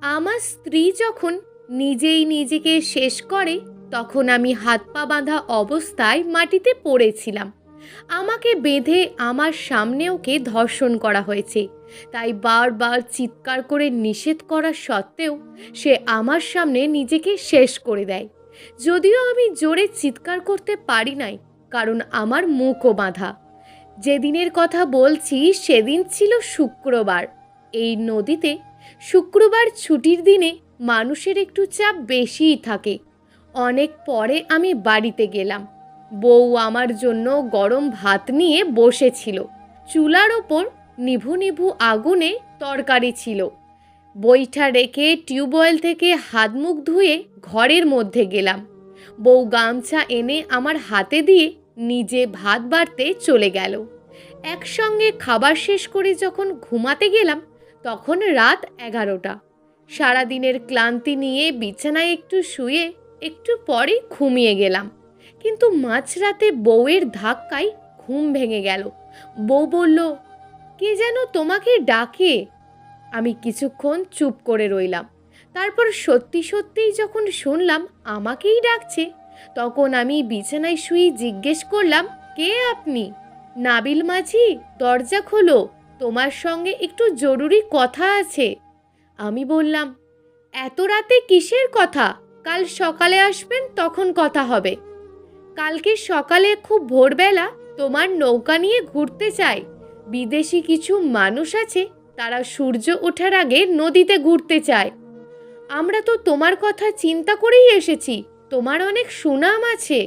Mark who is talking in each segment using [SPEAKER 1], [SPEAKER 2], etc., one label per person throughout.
[SPEAKER 1] আমার স্ত্রী যখন নিজেই নিজেকে শেষ করে তখন আমি হাত পা বাঁধা অবস্থায় মাটিতে পড়েছিলাম। আমাকে বেঁধে আমার সামনে ওকে ধর্ষণ করা হয়েছে, তাই বারবার চিৎকার করে নিষেধ করা সত্ত্বেও সে আমার সামনে নিজেকে শেষ করে দেয়। যদিও আমি জোরে চিৎকার করতে পারি নাই, কারণ আমার মুখও বাঁধা। যেদিনের কথা বলছি সেদিন ছিল শুক্রবার। এই নদীতে শুক্রবার ছুটির দিনে মানুষের একটু চাপ বেশিই থাকে। অনেক পরে আমি বাড়িতে গেলাম। বউ আমার জন্য গরম ভাত নিয়ে বসেছিল। চুলার ওপর নিভু নিভু আগুনে তরকারি ছিল। বইটা রেখে টিউবওয়েল থেকে হাত মুখ ধুয়ে ঘরের মধ্যে গেলাম। বউ গামছা এনে আমার হাতে দিয়ে নিজে ভাত বাড়তে চলে গেল। একসঙ্গে খাবার শেষ করে যখন ঘুমাতে গেলাম তখন রাত 11টা। সারাদিনের ক্লান্তি নিয়ে বিছানায় একটু শুয়ে একটু পরে ঘুমিয়ে গেলাম, কিন্তু মাঝরাতে বউয়ের ধাক্কায় ঘুম ভেঙে গেল। বউ বলল, কে যেন তোমাকে ডাকে। আমি কিছুক্ষণ চুপ করে রইলাম। তারপর সত্যি সত্যিই যখন শুনলাম আমাকেই ডাকছে, তখন আমি বিছানায় শুয়ে জিজ্ঞেস করলাম, কে আপনি? নাবিল মাঝি, দরজা খোলো, তোমার সঙ্গে একটু জরুরি কথা আছে। আমি বললাম, এত রাতে কিসের কথা? কাল সকালে আসবেন, তখন কথা হবে। কালকে সকালে খুব ভোরবেলা তোমার নৌকা নিয়ে ঘুরতে চাই। বিদেশি কিছু মানুষ আছে, তারা সূর্য ওঠার আগে নদীতে ঘুরতে চায়। আমরা তো তোমার কথা চিন্তা করেই এসেছি, তোমার অনেক সুনাম আছে।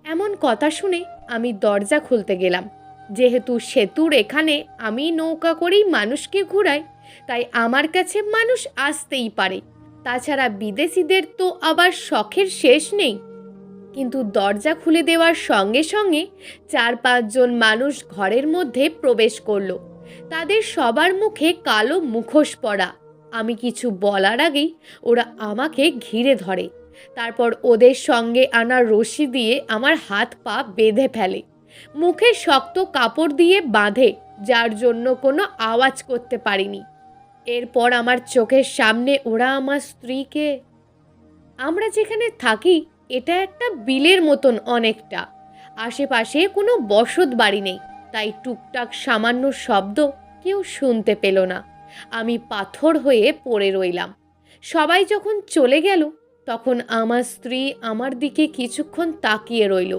[SPEAKER 1] এমন কথা শুনে আমি দরজা খুলতে গেলাম। যেহেতু সেতুর এখানে আমি নৌকা করেই মানুষকে ঘুরাই, তাই আমার কাছে মানুষ আসতেই পারে। তাছাড়া বিদেশিদের তো আবার শখের শেষ নেই। কিন্তু দরজা খুলে দেওয়ার সঙ্গে সঙ্গে 4-5 জন মানুষ ঘরের মধ্যে প্রবেশ করলো। তাদের সবার মুখে কালো মুখোশ পরা। আমি কিছু বলার আগেই ওরা আমাকে ঘিরে ধরে। তারপর ওদের সঙ্গে আনা রশি দিয়ে আমার হাত পা বেঁধে ফেলে। মুখে শক্ত কাপড় দিয়ে বাঁধে, যার জন্য কোনো আওয়াজ করতে পারিনি। এরপর আমার চোখের সামনে ওরা আমার স্ত্রীকে। আমরা যেখানে থাকি এটা একটা বিলের মতন অনেকটা। আশেপাশে কোনো বসত বাড়ি নেই, তাই টুকটাক সামান্য শব্দ কেউ শুনতে পেল না। আমি পাথর হয়ে পড়ে রইলাম। সবাই যখন চলে গেল তখন আমার স্ত্রী আমার দিকে কিছুক্ষণ তাকিয়ে রইল।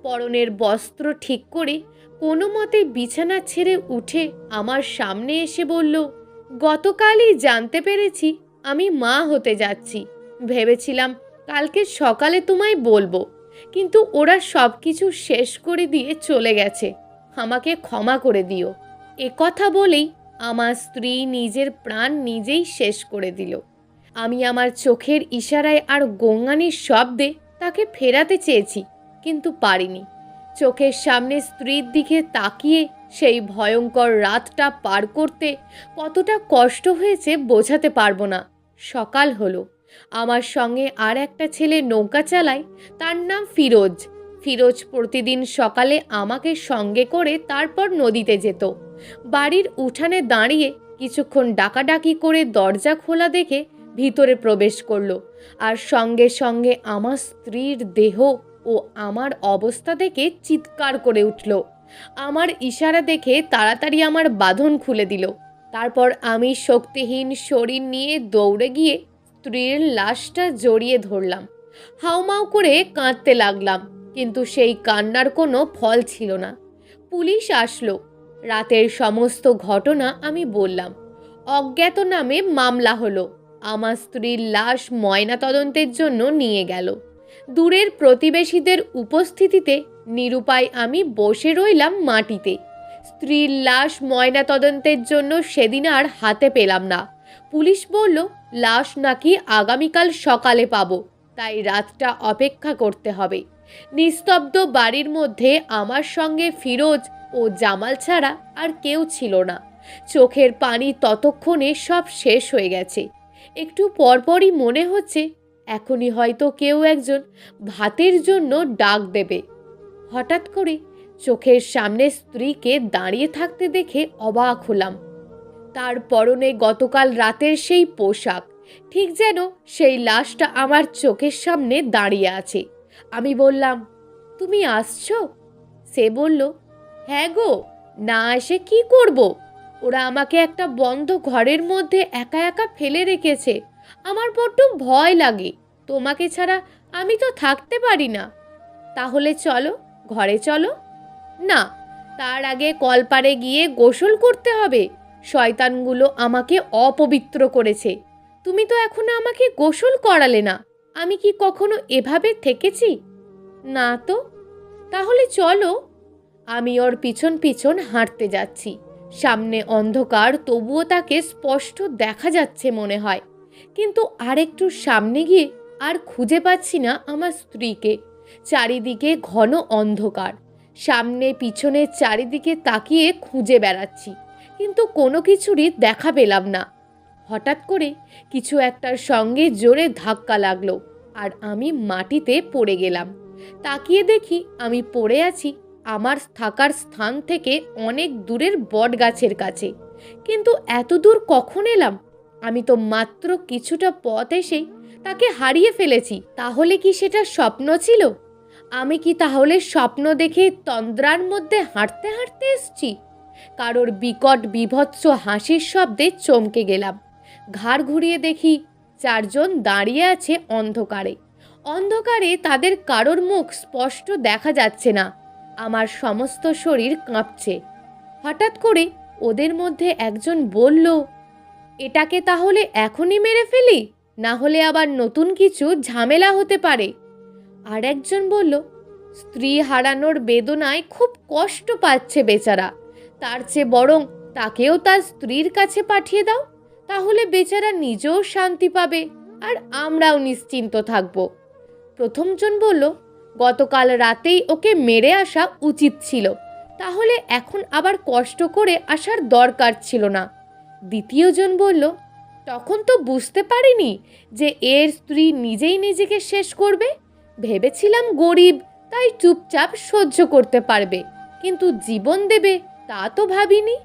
[SPEAKER 1] পরনের বস্ত্র ঠিক করে কোনো মতে বিছানা ছেড়ে উঠে আমার সামনে এসে বলল, গতকালই জানতে পেরেছি আমি মা হতে যাচ্ছি। ভেবেছিলাম কালকে সকালে তোমায় বলবো, কিন্তু ওরা সব কিছু শেষ করে দিয়ে চলে গেছে। আমাকে ক্ষমা করে দিও। এ কথা বলেই আমার স্ত্রী নিজের প্রাণ নিজেই শেষ করে দিল। আমি আমার চোখের ইশারায় আর গঙ্গানির শব্দে তাকে ফেরাতে চেয়েছি, কিন্তু পারিনি। চোখের সামনে স্ত্রীর দিকে তাকিয়ে সেই ভয়ঙ্কর রাতটা পার করতে কতটা কষ্ট হয়েছে বোঝাতে পারবো না। সকাল হলো। আমার সঙ্গে আর একটা ছেলে নৌকা চালায়, তার নাম ফিরোজ। ফিরোজ প্রতিদিন সকালে আমাকে সঙ্গে করে তারপর নদীতে যেত। বাড়ির উঠানে দাঁড়িয়ে কিছুক্ষণ ডাকাডাকি করে দরজা খোলা দেখে ভিতরে প্রবেশ করলো, আর সঙ্গে সঙ্গে আমার স্ত্রীর দেহ ও আমার অবস্থা দেখে চিৎকার করে উঠল। আমার ইশারা দেখে তাড়াতাড়ি আমার বাঁধন খুলে দিল। তারপর আমি শক্তিহীন শরীর নিয়ে দৌড়ে গিয়ে স্ত্রীর লাশটা জড়িয়ে ধরলাম। হাউমাউ করে কাঁদতে লাগলাম, কিন্তু সেই কান্নার কোনো ফল ছিল না। পুলিশ আসলো। রাতের সমস্ত ঘটনা আমি বললাম। অজ্ঞাত নামে মামলা হলো। আমার স্ত্রীর লাশ ময়নাতদন্তের জন্য নিয়ে গেল। দূরের প্রতিবেশীদের উপস্থিতিতে নিরুপায় আমি বসে রইলাম মাটিতে। স্ত্রীর লাশ ময়নাতদন্তের জন্য সেদিন আর হাতে পেলাম না। পুলিশ বলল লাশ নাকি আগামীকাল সকালে পাবো, তাই রাতটা অপেক্ষা করতে হবে। নিস্তব্ধ বাড়ির মধ্যে আমার সঙ্গে ফিরোজ ও জামাল ছাড়া আর কেউ ছিল না। চোখের পানি ততক্ষণে সব শেষ হয়ে গেছে। একটু পরপরই মনে হচ্ছে এখনই হয়তো কেউ একজন ভাতের জন্য ডাক দেবে। হঠাৎ করে চোখের সামনে স্ত্রীকে দাঁড়িয়ে থাকতে দেখে অবাক হলাম। তার পরনে গতকাল রাতের সেই পোশাক, ঠিক যেন সেই লাশটা আমার চোখের সামনে দাঁড়িয়ে আছে। আমি বললাম, তুমি আসছো? সে বলল, হ্যাঁ গো, না এসে কি করব? ওরা আমাকে একটা বন্ধ ঘরের মধ্যে একা একা ফেলে রেখেছে। আমার বড্ড ভয় লাগে। তোমাকে ছাড়া আমি তো থাকতে পারি না। তাহলে চলো, ঘরে চলো। না, তার আগে কলপারে গিয়ে গোসল করতে হবে। শয়তানগুলো আমাকে অপবিত্র করেছে। তুমি তো এখনো আমাকে গোসল করালে না। আমি কি কখনো এভাবে থেকেছি? না তো। তাহলে চলো। আমি ওর পিছন পিছন হাঁটতে যাচ্ছি। সামনে অন্ধকার, তবুও তাকে স্পষ্ট দেখা যাচ্ছে মনে হয়। কিন্তু আরেকটু সামনে গিয়ে আর খুঁজে পাচ্ছি না আমার স্ত্রীকে। চারিদিকে ঘন অন্ধকার। সামনে পিছনে চারিদিকে তাকিয়ে খুঁজে বেড়াচ্ছি, কিন্তু কোনো কিছুরই দেখা পেলাম না। হঠাৎ করে কিছু একটার সঙ্গে জোরে ধাক্কা লাগলো, আর আমি মাটিতে পড়ে গেলাম। তাকিয়ে দেখি আমি পড়ে আছি আমার থাকার স্থান থেকে অনেক দূরের বট গাছের কাছে। কিন্তু এত দূর কখন এলাম? আমি তো মাত্র কিছুটা পথ এসেই তাকে হারিয়ে ফেলেছি। তাহলে কি সেটা স্বপ্ন ছিল? আমি কি তাহলে স্বপ্ন দেখে তন্দ্রার মধ্যে হাঁটতে হাঁটতে এসছি? কারোর বিকট বিভৎস হাসির শব্দে চমকে গেলাম। ঘাড় ঘুরিয়ে দেখি চারজন দাঁড়িয়ে আছে অন্ধকারে। অন্ধকারে তাদের কারোর মুখ স্পষ্ট দেখা যাচ্ছে না। আমার সমস্ত শরীর কাঁপছে। হঠাৎ করে ওদের মধ্যে একজন বলল, এটাকে তাহলে এখনই মেরে ফেলি, না হলে আবার নতুন কিছু ঝামেলা হতে পারে। আর একজন বলল, স্ত্রী হারানোর বেদনায় খুব কষ্ট পাচ্ছে বেচারা, তার চেয়ে বরং তাকেও তার স্ত্রীর কাছে পাঠিয়ে দাও। তাহলে বেচারা নিজেও শান্তি পাবে, আর আমরাও নিশ্চিন্ত থাকব। প্রথমজন বলল, গতকাল রাতেই ওকে মেরে আসা উচিত ছিল, তাহলে এখন আবার কষ্ট করে আসার দরকার ছিল না। দ্বিতীয়জন বলল, তখন তো বুঝতে পারিনি যে এর স্ত্রী নিজেই নিজেকে শেষ করবে। ভেবেছিলাম গরিব, তাই চুপচাপ সহ্য করতে পারবে, কিন্তু জীবন দেবে তা তো ভাবিনি।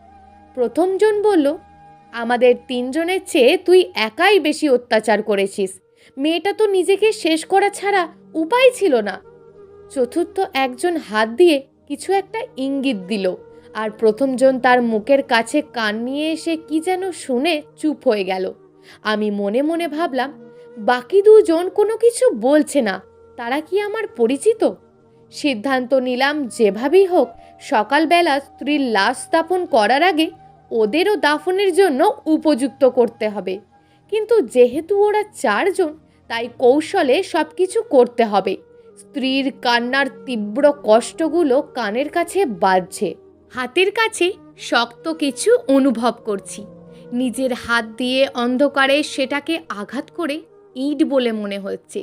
[SPEAKER 1] প্রথমজন বলল, আমাদের তিনজনের চেয়ে তুই একাই বেশি অত্যাচার করেছিস। মেয়েটা তো নিজেকে শেষ করা ছাড়া উপায় ছিল না। চতুর্থ একজন হাত দিয়ে কিছু একটা ইঙ্গিত দিল, আর প্রথমজন তার মুখের কাছে কান নিয়ে এসে কি যেন শুনে চুপ হয়ে গেল। আমি মনে মনে ভাবলাম, বাকি দুজন কোনো কিছু বলছে না, তারা কি আমার পরিচিত? সিদ্ধান্ত নিলাম, যেভাবেই হোক সকালবেলা স্ত্রীর লাশ দাফন করার আগে ওদেরও দাফনের জন্য উপযুক্ত করতে হবে। কিন্তু যেহেতু ওরা চারজন, তাই কৌশলে সব কিছু করতে হবে। স্ত্রীর কান্নার তীব্র কষ্টগুলো কানের কাছে বাজছে। হাতের কাছে শক্ত কিছু অনুভব করছি। নিজের হাত দিয়ে অন্ধকারে সেটাকে আঘাত করে ইট বলে মনে হচ্ছে।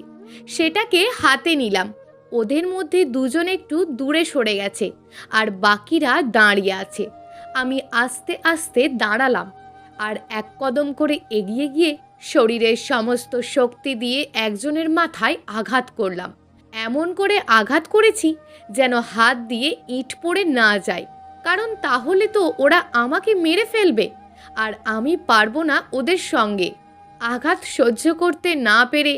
[SPEAKER 1] সেটাকে হাতে নিলাম। ওদের মধ্যে দুজন একটু দূরে সরে গেছে, আর বাকিরা দাঁড়িয়ে আছে। আমি আস্তে আস্তে দাঁড়ালাম, আর এক কদম করে এগিয়ে গিয়ে শরীরের সমস্ত শক্তি দিয়ে একজনের মাথায় আঘাত করলাম। এমন করে আঘাত করেছি যেন হাত দিয়ে ইট পড়ে না যায়, কারণ তাহলে তো ওরা আমাকে মেরে ফেলবে, আর আমি পারবো না ওদের সঙ্গে। আঘাত সহ্য করতে না পেরে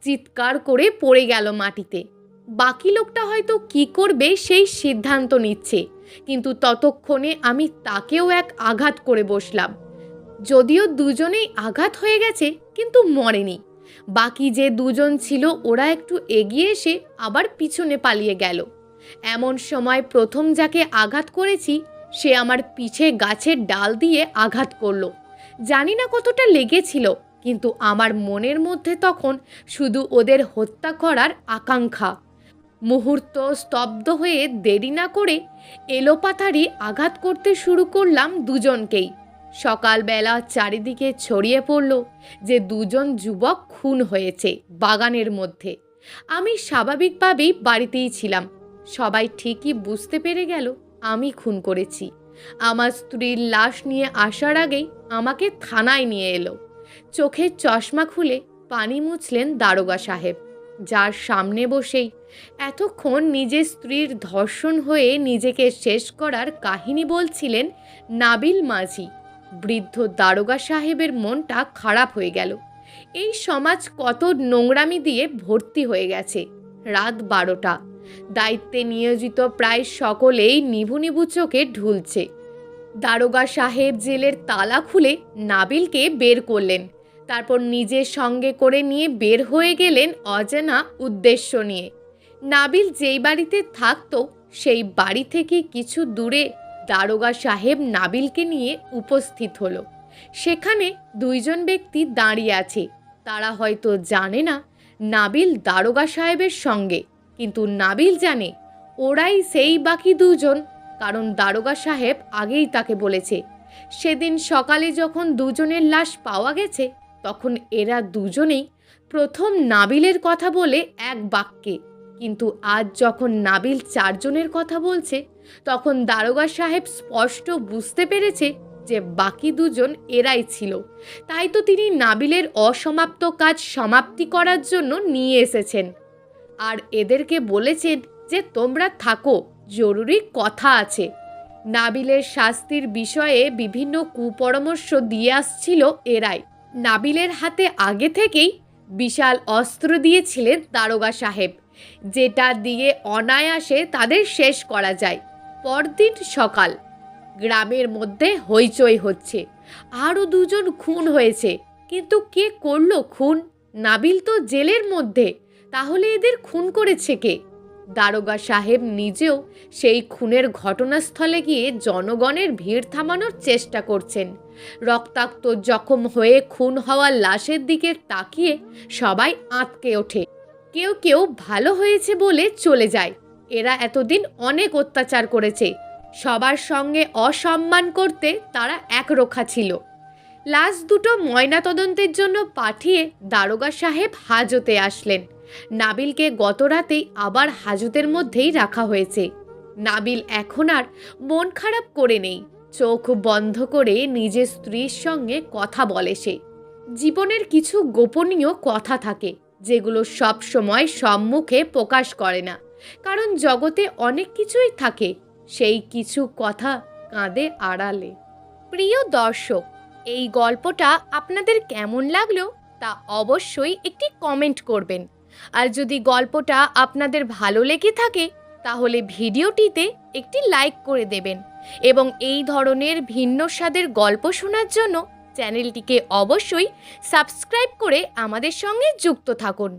[SPEAKER 1] চিৎকার করে পড়ে গেল মাটিতে। বাকি লোকটা হয়তো কি করবে সেই সিদ্ধান্ত নিচ্ছে, কিন্তু ততক্ষণে আমি তাকেও এক আঘাত করে বসলাম। যদিও দুজনেই আঘাত হয়ে গেছে, কিন্তু মরেনি। বাকি যে দুজন ছিল ওরা একটু এগিয়ে এসে আবার পিছনে পালিয়ে গেল। এমন সময় প্রথম যাকে আঘাত করেছি সে আমার পিঠে গাছের ডাল দিয়ে আঘাত করলো। জানি না কতটা লেগেছিল, কিন্তু আমার মনের মধ্যে তখন শুধু ওদের হত্যা করার আকাঙ্ক্ষা। মুহূর্ত স্তব্ধ হয়ে দেরি না করে এলোপাথারি আঘাত করতে শুরু করলাম দুজনকেই। সকালবেলা চারিদিকে ছড়িয়ে পড়ল যে দুজন যুবক খুন হয়েছে বাগানের মধ্যে। আমি স্বাভাবিকভাবেই বাড়িতেই ছিলাম। সবাই ঠিকই বুঝতে পেরে গেল আমি খুন করেছি। আমার স্ত্রীর লাশ নিয়ে আসার আগেই আমাকে থানায় নিয়ে এলো। চোখের চশমা খুলে পানি মুছলেন দারোগা সাহেব, যার সামনে বসেই এতক্ষণ নিজের স্ত্রীর ধর্ষণ হয়ে নিজেকে শেষ করার কাহিনী বলছিলেন নাবিল মাঝি। বৃদ্ধ দারোগা সাহেবের মনটা খারাপ হয়ে গেল। এই সমাজ কত নোংরামি দিয়ে ভর্তি হয়ে গেছে। রাত 12টা, দায়িত্বে নিয়োজিত প্রায় সকলেই নিভু নিভু চোখে ঢুলছে। দারোগা সাহেব জেলের তালা খুলে নাবিলকে বের করলেন, তারপর নিজের সঙ্গে করে নিয়ে বের হয়ে গেলেন অজানা উদ্দেশ্য নিয়ে। নাবিল যেই বাড়িতে থাকতো সেই বাড়ি থেকে কিছু দূরে দারোগা সাহেব নাবিলকে নিয়ে উপস্থিত হলো। সেখানে দুইজন ব্যক্তি দাঁড়িয়ে আছে। তারা হয়তো জানে না নাবিল দারোগা সাহেবের সঙ্গে, কিন্তু নাবিল জানে ওরাই সেই বাকি দুজন, কারণ দারোগা সাহেব আগেই তাকে বলেছে। সেদিন সকালে যখন দুজনের লাশ পাওয়া গেছে তখন এরা দুজনেই প্রথম নাবিলের কথা বলে এক বাক্যে, কিন্তু আজ যখন নাবিল 4 জনের কথা বলছে তখন দারোগা সাহেব স্পষ্ট বুঝতে পেরেছে যে বাকি দুজন এরাই ছিল। তাই তো তিনি নাবিলের অসমাপ্ত কাজ সমাপ্তি করার জন্য নিয়ে এসেছেন আর এদেরকে বলেছেন যে তোমরা থাকো, জরুরি কথা আছে। নাবিলের শাস্তির বিষয়ে বিভিন্ন কুপরামর্শ দিয়ে আসছিল এরাই। নাবিলের হাতে আগে থেকেই বিশাল অস্ত্র দিয়েছিলেন দারোগা সাহেব, যেটা দিয়ে অনায়াসে তাদের শেষ করা যায়। পরদিন সকাল, গ্রামের মধ্যে হইচই হচ্ছে। আরও 2 জন খুন হয়েছে, কিন্তু কে করলো খুন? নাবিল তো জেলের মধ্যে, তাহলে এদের খুন করেছে কে? দারোগা সাহেব নিজেও সেই খুনের ঘটনাস্থলে গিয়ে জনগণের ভিড় থামানোর চেষ্টা করছেন। রক্তাক্ত জখম হয়ে খুন হওয়া লাশের দিকে তাকিয়ে সবাই আঁতকে ওঠে। কেউ কেউ ভালো হয়েছে বলে চলে যায়। এরা এতদিন অনেক অত্যাচার করেছে, সবার সঙ্গে অসম্মান করতে তারা একরোখা ছিল। লাশ দুটো ময়নাতদন্তের জন্য পাঠিয়ে দারোগা সাহেব হাজতে আসলেন। নাবিলকে গত রাতেই আবার হাজতের মধ্যেই রাখা হয়েছে। নাবিল এখন আর মন খারাপ করে নেই, চোখ বন্ধ করে নিজের স্ত্রীর সঙ্গে কথা বলে সে। জীবনের কিছু গোপনীয় কথা থাকে যেগুলো সব সময় সম্মুখে প্রকাশ করে না, কারণ জগতে অনেক কিছুই থাকে, সেই কিছু কথা কাঁদে আড়ালে। প্রিয় দর্শক, এই গল্পটা আপনাদের কেমন লাগলো তা অবশ্যই একটি কমেন্ট করবেন। আর যদি গল্পটা আপনাদের ভালো লেগে থাকে তাহলে ভিডিওটিতে একটি লাইক করে দেবেন এবং এই ধরনের ভিন্ন স্বাদের গল্প শোনার জন্য চ্যানেলটিকে অবশ্যই সাবস্ক্রাইব করে আমাদের সঙ্গে যুক্ত থাকুন।